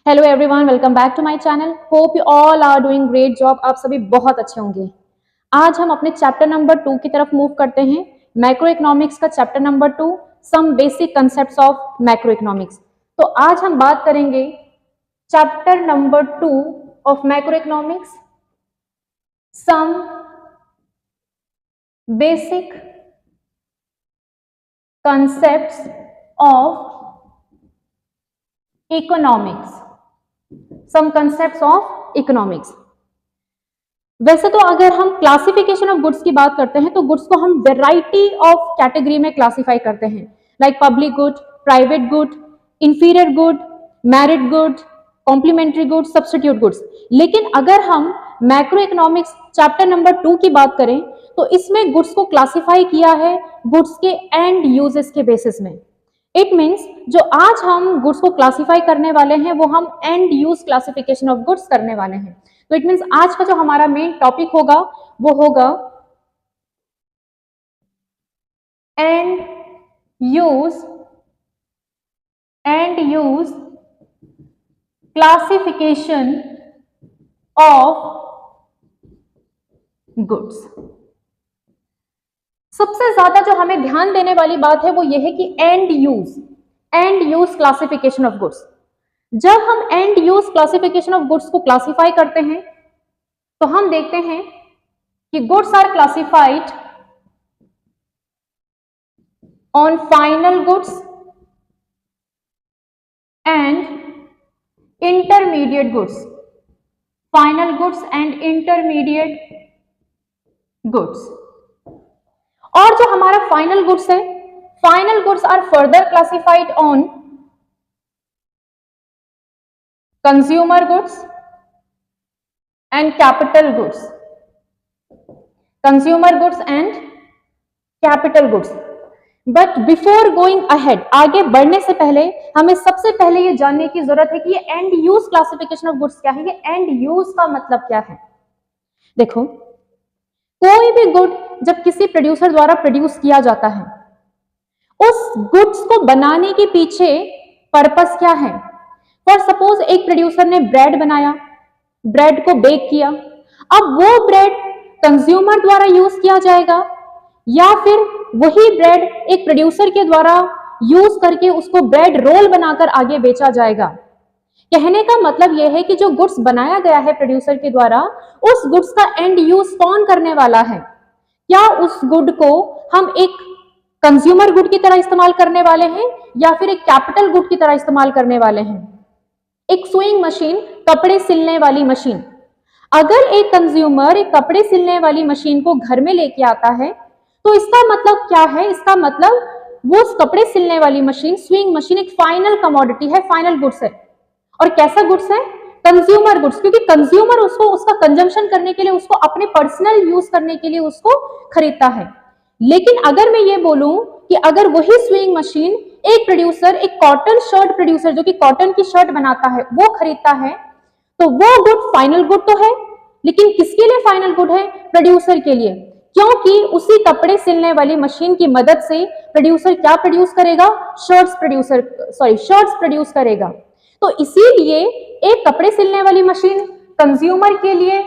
Hello everyone, welcome back to my channel. Hope you all are doing great job. आप सभी बहुत अच्छे होंगे। आज हम अपने चैप्टर नंबर 2 की तरफ मूव करते हैं। मैक्रो इकोनॉमिक्स का chapter number 2, some basic concepts of macro economics. तो आज हम बात करेंगे chapter number 2 of macro economics, some basic concepts of economics, some concepts of economics. वैसे तो अगर हम क्लासिफिकेशन ऑफ गुड्स की बात करते हैं तो गुड्स को हम वेराइटी ऑफ कैटेगरी में क्लासिफाई करते हैं, like public good, private good, inferior good, merit good, complementary goods, substitute goods. लेकिन अगर हम मैक्रो इकोनॉमिक्स चैप्टर नंबर 2 की बात करें तो इसमें गुड्स को क्लासिफाई किया है गुड्स के एंड यूजेस के बेसिस में। इट मीन्स जो आज हम गुड्स को क्लासिफाई करने वाले हैं वो हम end use classification of goods करने वाले हैं। तो इट मीन्स आज का जो हमारा मेन टॉपिक होगा वो होगा and use classification of goods. सबसे ज्यादा जो हमें ध्यान देने वाली बात है वो ये है कि end use classification of goods. जब हम end use classification of goods को क्लासिफाई करते हैं तो हम देखते हैं कि goods are classified on final goods and intermediate goods, final goods and intermediate goods. और जो हमारा फाइनल गुड्स है, final goods are further classified on consumer goods and capital goods, consumer goods and capital goods. But before going ahead, आगे बढ़ने से पहले हमें सबसे पहले ये जानने की जरूरत है कि ये and use classification of goods क्या है। ये एंड यूज का मतलब क्या है? देखो, कोई भी गुड जब किसी प्रोड्यूसर द्वारा प्रोड्यूस किया जाता है, उस गुड्स को बनाने के पीछे पर्पस क्या है? फॉर सपोज एक प्रोड्यूसर ने ब्रेड बनाया, ब्रेड को बेक किया। अब वो ब्रेड कंज्यूमर द्वारा यूज किया जाएगा या फिर वही ब्रेड एक प्रोड्यूसर के द्वारा यूज करके उसको ब्रेड रोल बनाकर आगे बेचा जाएगा। कहने का मतलब यह है कि जो गुड्स बनाया गया है प्रोड्यूसर के द्वारा, उस गुड्स का एंड यूज कौन करने वाला है? क्या उस गुड को हम एक कंज्यूमर गुड की तरह इस्तेमाल करने वाले हैं या फिर एक कैपिटल गुड की तरह इस्तेमाल करने वाले हैं? एक सुइंग मशीन, कपड़े सिलने वाली मशीन, अगर एक कंज्यूमर एक कपड़े सिलने वाली मशीन को घर में लेके आता है तो इसका मतलब क्या है? इसका मतलब वो उस कपड़े सिलने वाली मशीन, स्विंग मशीन, एक फाइनल कमोडिटी है, फाइनल गुड्स है। और कैसा गुड्स है? कंज्यूमर गुड्स, क्योंकि कंज्यूमर उसको उसका कंजम्पशन करने के लिए, उसको अपने पर्सनल यूज करने के लिए उसको खरीदता है। लेकिन अगर मैं ये बोलूं कि अगर वही स्विंग मशीन एक प्रोड्यूसर, एक कॉटन शर्ट प्रोड्यूसर जो कि कॉटन की शर्ट बनाता है, वो खरीदता है, तो वो गुड फाइनल गुड तो है, लेकिन किसके लिए फाइनल गुड है? प्रोड्यूसर के लिए। क्योंकि उसी कपड़े सिलने वाली मशीन की मदद से प्रोड्यूसर क्या प्रोड्यूस करेगा? शर्ट्स प्रोड्यूस करेगा। तो इसीलिए एक कपड़े सिलने वाली मशीन कंज्यूमर के लिए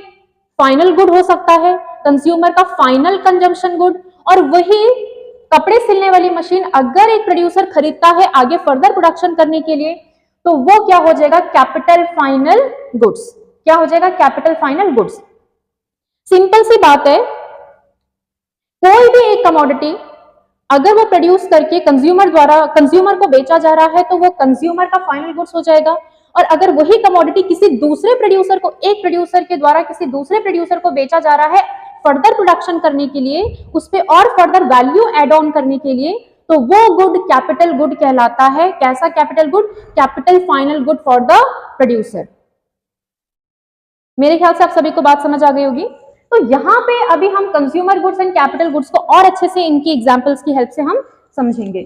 फाइनल गुड हो सकता है, कंज्यूमर का फाइनल कंजम्पशन गुड। और वही कपड़े सिलने वाली मशीन अगर एक प्रोड्यूसर खरीदता है आगे फर्दर प्रोडक्शन करने के लिए, तो वो क्या हो जाएगा? Capital final goods. क्या हो जाएगा? Capital final goods. सिंपल सी बात है, कोई भी एक कमोडिटी अगर वो प्रोड्यूस करके कंज्यूमर द्वारा कंज्यूमर को बेचा जा रहा है तो वो कंज्यूमर का फाइनल गुड्स हो जाएगा। और अगर वही कमोडिटी किसी दूसरे प्रोड्यूसर को, एक प्रोड्यूसर के द्वारा किसी दूसरे प्रोड्यूसर को बेचा जा रहा है फर्दर प्रोडक्शन करने के लिए, उस पर और फर्दर वैल्यू एड ऑन करने के लिए, तो वो गुड कैपिटल गुड कहलाता है। कैसा capital good? Capital final good for the producer. मेरे ख्याल से आप सभी को बात समझ आ गई होगी। तो यहां पे अभी हम consumer goods and capital goods को और अच्छे से इनकी एग्जांपल्स की हेल्प से हम समझेंगे।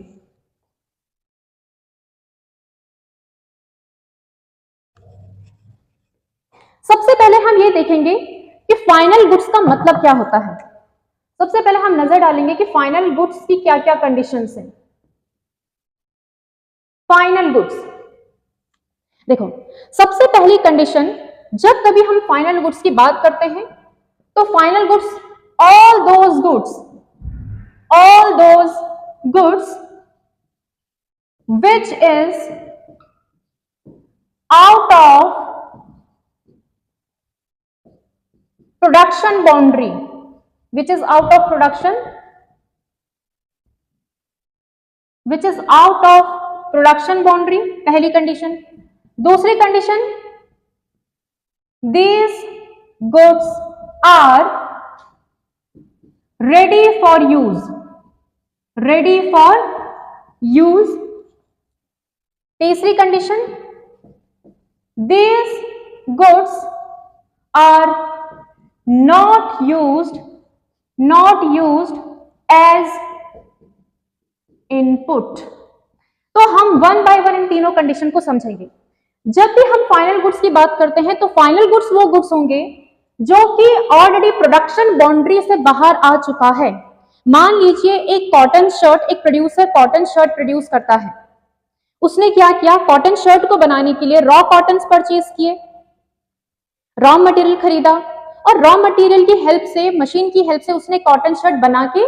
सबसे पहले हम ये देखेंगे कि फाइनल गुड्स का मतलब क्या होता है। सबसे पहले हम नजर डालेंगे कि फाइनल गुड्स की क्या क्या कंडीशंस हैं। फाइनल गुड्स, देखो, सबसे पहली कंडीशन, जब कभी हम फाइनल गुड्स की बात करते हैं तो final goods, all those goods which is out of production boundary, which is out of production, which is out of production boundary, पहली कंडीशन। दूसरी condition, these goods are ready for use, ready for use। तीसरी condition, these goods are not used as input। तो हम one by one in तीनों condition को समझेंगे। जब भी हम फाइनल गुड्स की बात करते हैं तो फाइनल गुड्स वो गुड्स होंगे जो कि ऑलरेडी प्रोडक्शन बाउंड्री से बाहर आ चुका है। मान लीजिए एक कॉटन शर्ट, एक प्रोड्यूसर कॉटन शर्ट प्रोड्यूस करता है। उसने क्या किया, कॉटन शर्ट को बनाने के लिए रॉ कॉटन्स परचेज किए, रॉ मटेरियल खरीदा और रॉ मटेरियल की हेल्प से, मशीन की हेल्प से उसने कॉटन शर्ट बना के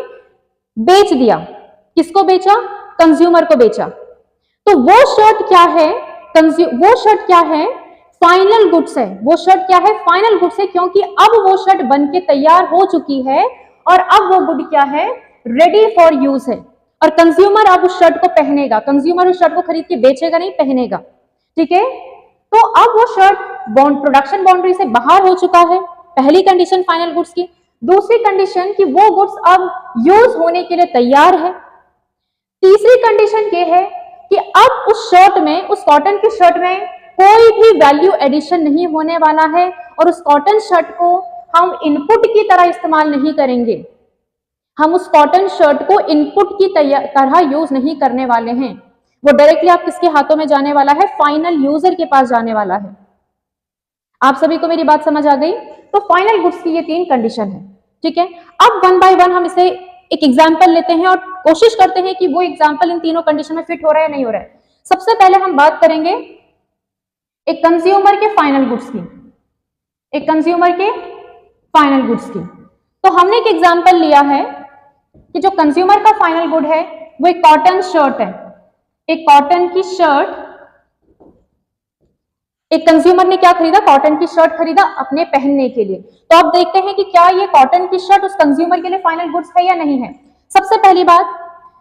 बेच दिया। किसको बेचा? कंज्यूमर को बेचा। तो वो शर्ट क्या है? वो शर्ट क्या है? फाइनल गुड्स है। वो शर्ट क्या है? फाइनल गुड्स है, क्योंकि अब वो शर्ट बन के तैयार हो चुकी है और अब वो गुड क्या है? रेडी फॉर यूज है। और कंज्यूमर अब उस शर्ट को पहनेगा। कंज्यूमर उस शर्ट को खरीद के बेचेगा नहीं, पहनेगा। ठीक है, तो अब वो शर्ट प्रोडक्शन बाउंड्री से बाहर हो चुका है, पहली कंडीशन फाइनल गुड्स की। दूसरी कंडीशन कि वो गुड्स अब यूज होने के लिए तैयार है। तीसरी कंडीशन ये है कि अब उस शर्ट में, उस कॉटन की शर्ट में कोई भी वैल्यू एडिशन नहीं होने वाला है और उस कॉटन शर्ट को हम इनपुट की तरह इस्तेमाल नहीं करेंगे। हम उस कॉटन शर्ट को इनपुट की तरह यूज नहीं करने वाले हैं। वो डायरेक्टली आप किसके हाथों में जाने वाला है? फाइनल यूजर के पास जाने वाला है। आप सभी को मेरी बात समझ आ गई? तो फाइनल गुड्स की ये तीन कंडीशन है। ठीक है, अब वन बाय वन हम इसे एक एग्जाम्पल लेते हैं और कोशिश करते हैं कि वो एग्जाम्पल इन तीनों कंडीशन में फिट हो रहा है या नहीं हो रहा है। सबसे पहले हम बात करेंगे एक कंज्यूमर के फाइनल गुड्स की, एक कंज्यूमर के फाइनल गुड्स की। तो हमने एक एग्जाम्पल लिया है कि जो कंज्यूमर का फाइनल गुड है वो एक कॉटन शर्ट है। एक कॉटन की शर्ट, एक कंज्यूमर ने क्या खरीदा? कॉटन की शर्ट खरीदा अपने पहनने के लिए। तो अब देखते हैं कि क्या ये कॉटन की शर्ट उस कंज्यूमर के लिए फाइनल गुड्स है या नहीं है। सबसे पहली बात,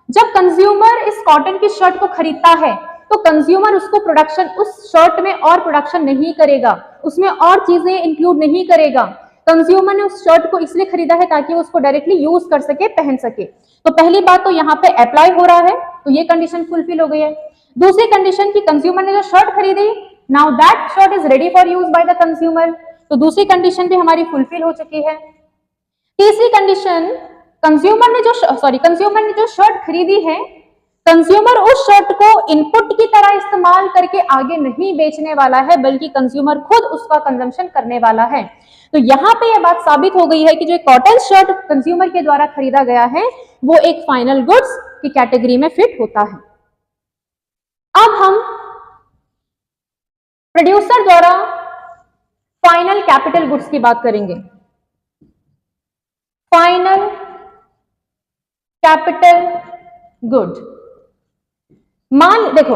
जब कंज्यूमर इस कॉटन की शर्ट को खरीदता है तो कंज्यूमर उसको प्रोडक्शन, उस शर्ट में और प्रोडक्शन नहीं करेगा, उसमें और चीजें इंक्लूड नहीं करेगा। कंज्यूमर ने उस शर्ट को इसलिए खरीदा है ताकि वो उसको डायरेक्टली यूज कर सके, पहन सके। तो पहली बात तो यहाँ पे अप्लाई हो रहा है, तो ये कंडीशन फुलफिल हो गई है। दूसरी कंडीशन की कंज्यूमर ने जो शर्ट खरीदी, now that shirt is ready for use by the consumer, तो दूसरी कंडीशन भी हमारी फुलफिल हो चुकी है। तीसरी कंडीशन, कंज्यूमर ने जो शर्ट खरीदी है, कंज्यूमर उस शर्ट को इनपुट की तरह इस्तेमाल करके आगे नहीं बेचने वाला है, बल्कि कंज्यूमर खुद उसका कंजम्पशन करने वाला है। तो यहाँ पे यह बात साबित हो गई है कि जो कॉटन शर्ट कंज्यूमर के द्वारा खरीदा गया है वो एक फाइनल गुड्स की कैटेगरी में फिट होता है। अब हम प्रोड्यूसर द्वारा फाइनल कैपिटल गुड्स की बात करेंगे। फाइनल कैपिटल गुड, देखो,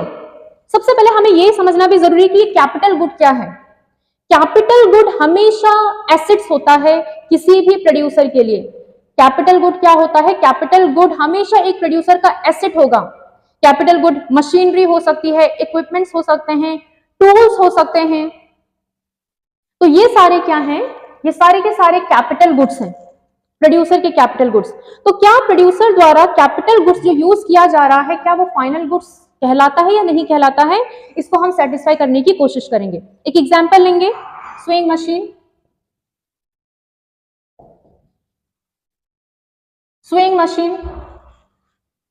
सबसे पहले हमें यह समझना भी जरूरी है कि कैपिटल गुड क्या है। कैपिटल गुड हमेशा एसेट्स होता है किसी भी प्रोड्यूसर के लिए। कैपिटल गुड क्या होता है? कैपिटल गुड हमेशा एक प्रोड्यूसर का एसेट होगा। कैपिटल गुड मशीनरी हो सकती है, इक्विपमेंट्स हो सकते हैं, टूल्स हो सकते हैं। तो ये सारे क्या हैं? ये सारे के सारे कैपिटल गुड्स हैं, प्रोड्यूसर के कैपिटल गुड्स। तो क्या प्रोड्यूसर द्वारा कैपिटल गुड्स जो यूज किया जा रहा है, क्या वो फाइनल गुड्स कहलाता है या नहीं कहलाता है? इसको हम सेटिस्फाई करने की कोशिश करेंगे। एक एग्जांपल लेंगे, स्विंग मशीन। स्विंग मशीन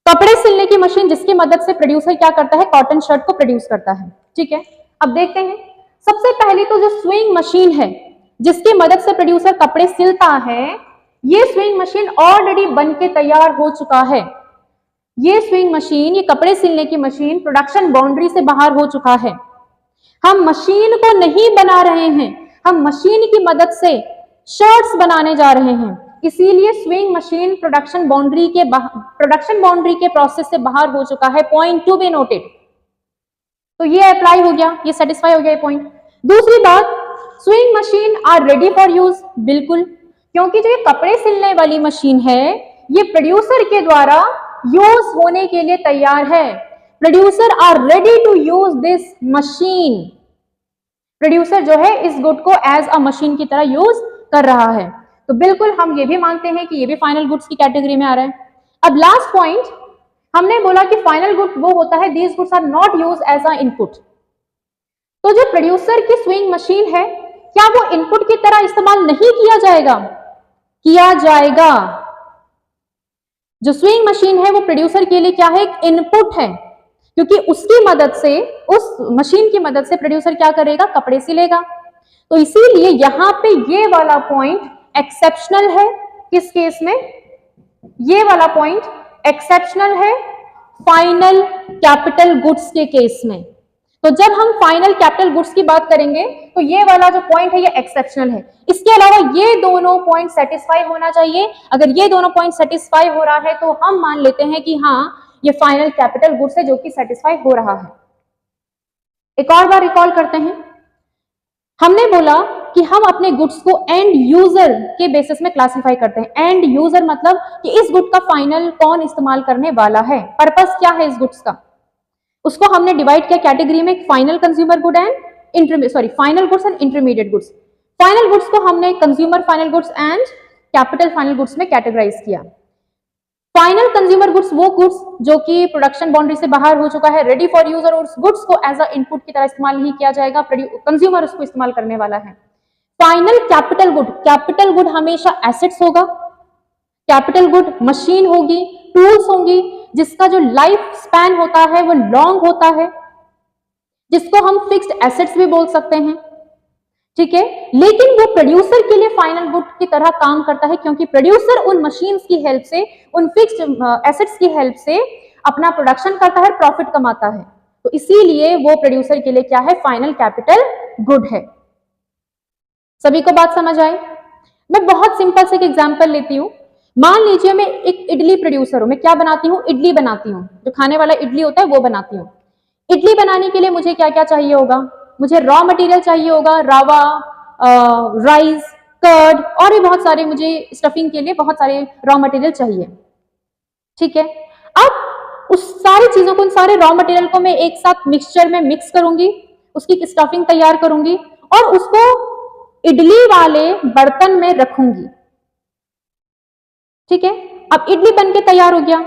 कपड़े सिलने की मशीन, जिसकी मदद से प्रोड्यूसर क्या करता है? कॉटन शर्ट को प्रोड्यूस करता है। ठीक है, अब देखते हैं। सबसे पहले तो जो स्विंग मशीन है जिसकी मदद से प्रोड्यूसर कपड़े सिलता है, ये स्विंग मशीन ऑलरेडी बन के तैयार हो चुका है। ये स्विंग मशीन, ये कपड़े सिलने की मशीन प्रोडक्शन बाउंड्री से बाहर हो चुका है। हम मशीन को नहीं बना रहे हैं, हम मशीन की मदद से शर्ट्स बनाने जा रहे हैं। इसीलिए स्विंग मशीन प्रोडक्शन बाउंड्री के प्रोसेस से बाहर हो चुका है। Point to be noted. तो ये अप्लाई हो गया, ये सेटिस्फाई हो गया ये पॉइंट। दूसरी बात, swing machine are ready for use. बिल्कुल, क्योंकि जो ये कपड़े सिलने वाली मशीन है ये प्रोड्यूसर के द्वारा यूज होने के लिए तैयार है। Producer are ready to use this machine. Producer जो है इस गुड को एज अ मशीन की तरह यूज कर रहा है। तो बिल्कुल हम ये भी मानते हैं कि ये भी फाइनल गुड्स की कैटेगरी में आ रहा है। अब लास्ट पॉइंट, हमने बोला कि फाइनल गुड वो होता है these goods are not use as a input. तो जो प्रोड्यूसर की स्विंग मशीन है, क्या वो इनपुट की तरह इस्तेमाल नहीं किया जाएगा? किया जाएगा। जो स्विंग मशीन है वो प्रोड्यूसर के लिए क्या है? एक इनपुट है, क्योंकि उसकी मदद से, उस मशीन की मदद से प्रोड्यूसर क्या करेगा? कपड़े सिलेगा। तो इसीलिए यहां पे ये वाला पॉइंट एक्सेप्शनल है। किस केस में? ये वाला पॉइंट एक्सेप्शनल है फाइनल कैपिटल गुड्स के केस में। तो जब हम फाइनल कैपिटल गुड्स की बात करेंगे तो ये वाला जो पॉइंट है ये एक्सेप्शनल है। इसके अलावा ये दोनों पॉइंट सेटिस्फाई होना चाहिए। अगर ये दोनों पॉइंट सेटिस्फाई हो रहा है तो हम मान लेते हैं कि हाँ ये फाइनल कैपिटल गुड्स है जो कि सेटिस्फाई हो रहा है। एक और बार रिकॉल करते हैं, हमने बोला कि हम अपने गुड्स को एंड यूजर के बेसिस में क्लासिफाई करते हैं। एंड यूजर मतलब कि इस गुड का फाइनल कौन इस्तेमाल करने वाला है, पर्पस क्या है इस गुड्स का, उसको हमने डिवाइड किया कैटेगरी में, final consumer good and final goods and intermediate goods. Final goods को हमने consumer final goods and capital final goods में कैटेगराइज किया। फाइनल कंज्यूमर गुड्स वो गुड्स जो कि प्रोडक्शन बाउंड्री से बाहर हो चुका है, रेडी फॉर यूज, और उस गुड्स को एज अ इनपुट की तरह इस्तेमाल नहीं किया जाएगा, कंज्यूमर उसको इस्तेमाल करने वाला है। फाइनल कैपिटल गुड हमेशा एसेट्स होगा। कैपिटल गुड मशीन होगी, टूल्स होंगी, जिसका जो लाइफ स्पैन होता है वो लॉन्ग होता है, जिसको हम फिक्स्ड एसेट्स भी बोल सकते हैं। ठीक है, लेकिन वो प्रोड्यूसर के लिए फाइनल गुड की तरह काम करता है, क्योंकि प्रोड्यूसर उन मशीन्स की हेल्प से, उन फिक्स्ड एसेट्स की हेल्प से अपना प्रोडक्शन करता है, प्रॉफिट कमाता है। तो इसीलिए वो प्रोड्यूसर के लिए क्या है? फाइनल कैपिटल गुड है। सभी को बात समझ आई? मैं बहुत सिंपल से एक एग्जांपल लेती हूँ। मान लीजिए मैं एक इडली प्रोड्यूसर हूँ। मैं क्या बनाती हूँ? इडली बनाती हूँ। जो खाने वाला इडली होता है वो बनाती हूँ। इडली बनाने के लिए मुझे क्या क्या चाहिए होगा? मुझे रॉ मटेरियल चाहिए होगा, रवा, राइस, कर्ड, और भी बहुत सारे, मुझे स्टफिंग के लिए बहुत सारे रॉ मटेरियल चाहिए। ठीक है, अब उस सारी चीजों को, उन सारे रॉ मटेरियल को मैं एक साथ मिक्सचर में मिक्स करूंगी, उसकी स्टफिंग तैयार करूंगी और उसको इडली वाले बर्तन में रखूंगी। ठीक है, अब इडली बनके तैयार हो गया।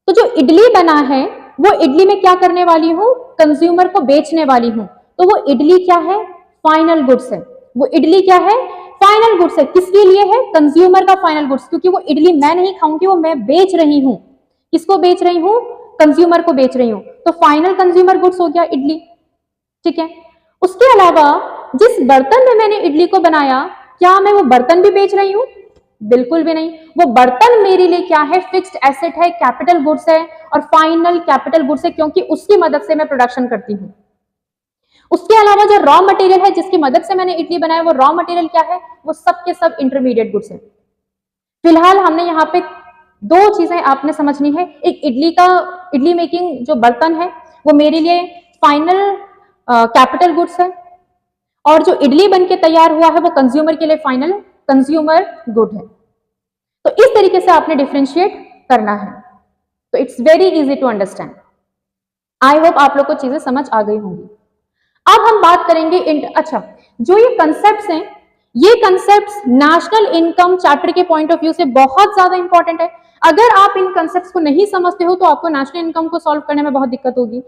तो जो इडली बना है वो इडली में क्या करने वाली हूं? कंज्यूमर को बेचने वाली हूं। तो वो इडली क्या है? फाइनल गुड्स है। वो इडली क्या है? फाइनल गुड्स है। किसके लिए है? कंज्यूमर का फाइनल गुड्स, क्योंकि वो इडली मैं नहीं खाऊंगी, वो मैं बेच रही हूं। किसको बेच रही हूं? कंज्यूमर को बेच रही हूं। तो फाइनल कंज्यूमर गुड्स हो गया इडली। ठीक है, उसके अलावा जिस बर्तन में मैंने इडली को बनाया, क्या मैं वो बर्तन भी बेच रही हूं? बिल्कुल भी नहीं। वो बर्तन मेरे लिए क्या है? फिक्स्ड एसेट है, कैपिटल गुड्स है और फाइनल कैपिटल गुड्स है, क्योंकि उसकी मदद से मैं प्रोडक्शन करती हूं। उसके अलावा जो रॉ मटेरियल है जिसकी मदद से मैंने इडली बनाया, वो रॉ मटेरियल क्या है? वो सब के सब इंटरमीडिएट गुड्स है। फिलहाल हमने यहाँ पे दो चीजें आपने समझनी है। एक इडली मेकिंग जो बर्तन है वो मेरे लिए फाइनल कैपिटल गुड्स है, और जो इडली बनके तैयार हुआ है वो कंज्यूमर के लिए फाइनल कंज्यूमर गुड है। तो इस तरीके से आपने डिफरेंशिएट करना है। तो it's very easy to understand. I hope आप लोग को चीजें समझ आ गई होंगी। अब हम बात करेंगे अच्छा, जो ये कंसेप्ट्स हैं, ये कंसेप्ट्स नेशनल इनकम चार्टर के पॉइंट ऑफ व्यू से बहुत ज्यादा इंपॉर्टेंट है। अगर आप इन कंसेप्ट्स को नहीं समझते हो तो आपको नेशनल इनकम को सॉल्व करने में बहुत दिक्कत होगी।